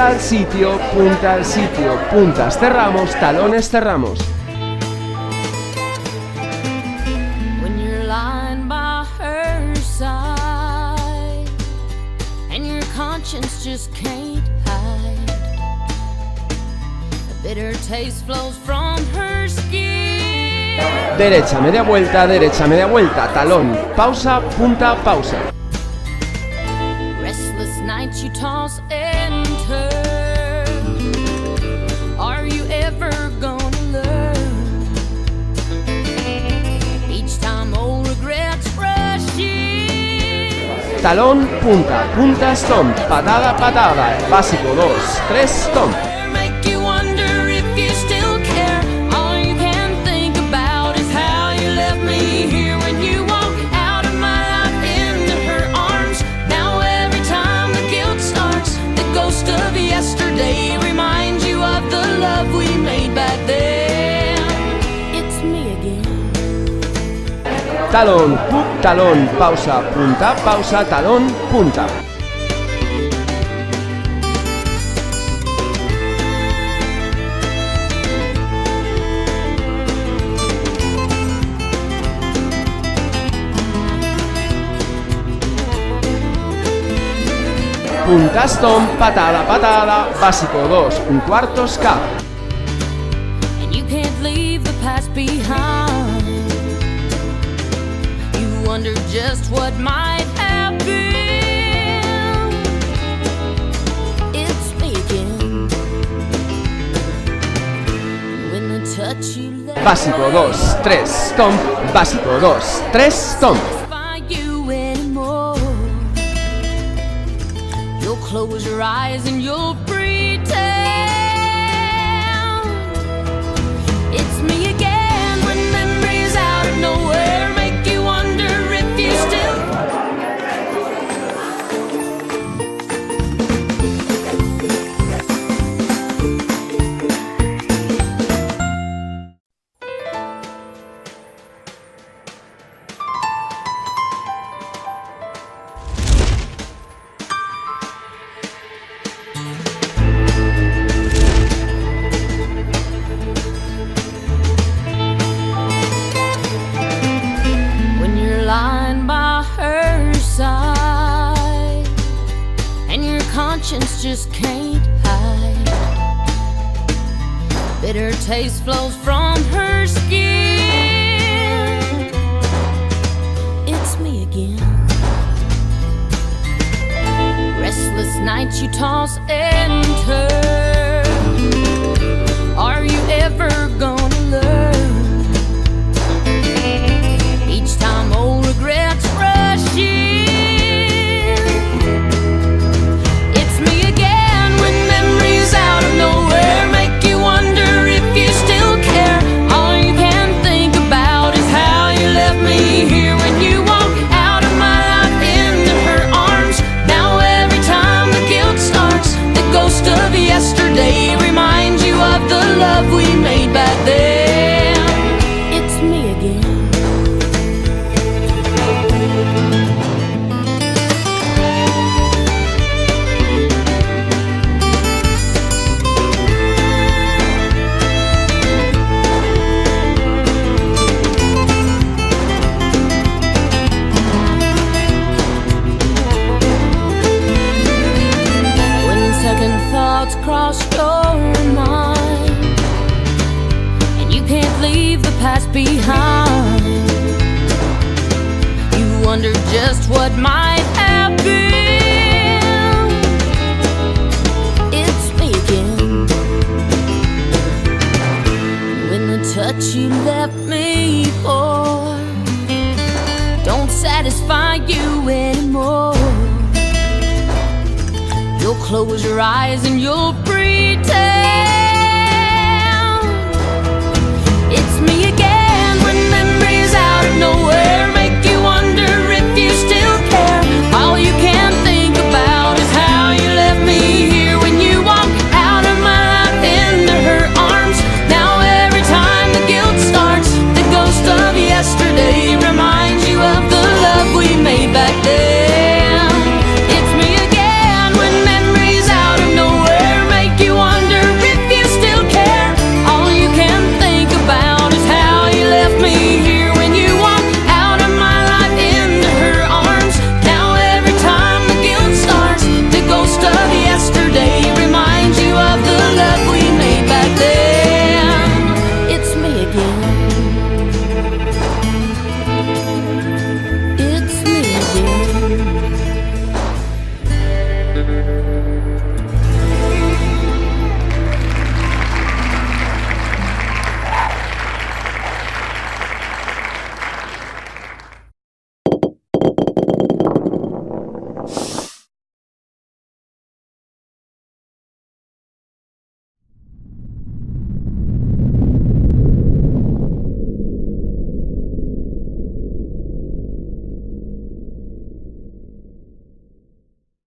al sitio, puntas cerramos, talones cerramos. When you're lying by her side and your conscience just can't hide, a bitter taste flows from her skin. Derecha, media vuelta, talón, pausa, punta, pausa. Restless nights you toss and turn. Are you ever gonna learn? Each time old regrets rush in. Talón, punta, stomp, patada, básico 2, 3, stomp. Make you wonder if you still care. All you can think about is how you left me here when you walked out of my life into her arms. Now every time the guilt starts, the ghost of yesterday reminds you of the love we made back then. It's me again. Talón, talón, pausa, talón, punta. Punta, stomp, patada, básico 2, un cuarto, ska. And you can't leave the past behind. You wonder just what might have been. It's me again. When the touch you left Básico 2, 3, stomp, básico 2, 3, stomp. you anymore. You'll close your eyes and you'll pretend. It's me again when memories out of nowhere make you wonder if you still. When you're lying by her side and your conscience just can't hide, bitter taste flows from her skin. It's me again. Restless nights you toss and turn. Are you ever gonna learn? Each time old regrets rush in. It's me again when memories out of nowhere make you wonder if you still care. All you can think about is how you left me here when you walked out of my life into her arms. Now every time the guilt starts, the ghost of yesterday reminds you of the love we made back then. It's me again. When second thoughts cross your mind and you can't leave the past behind, you wonder just what might have been. It's me again. When the touch you left me for don't satisfy you anymore, you'll close your eyes and you'll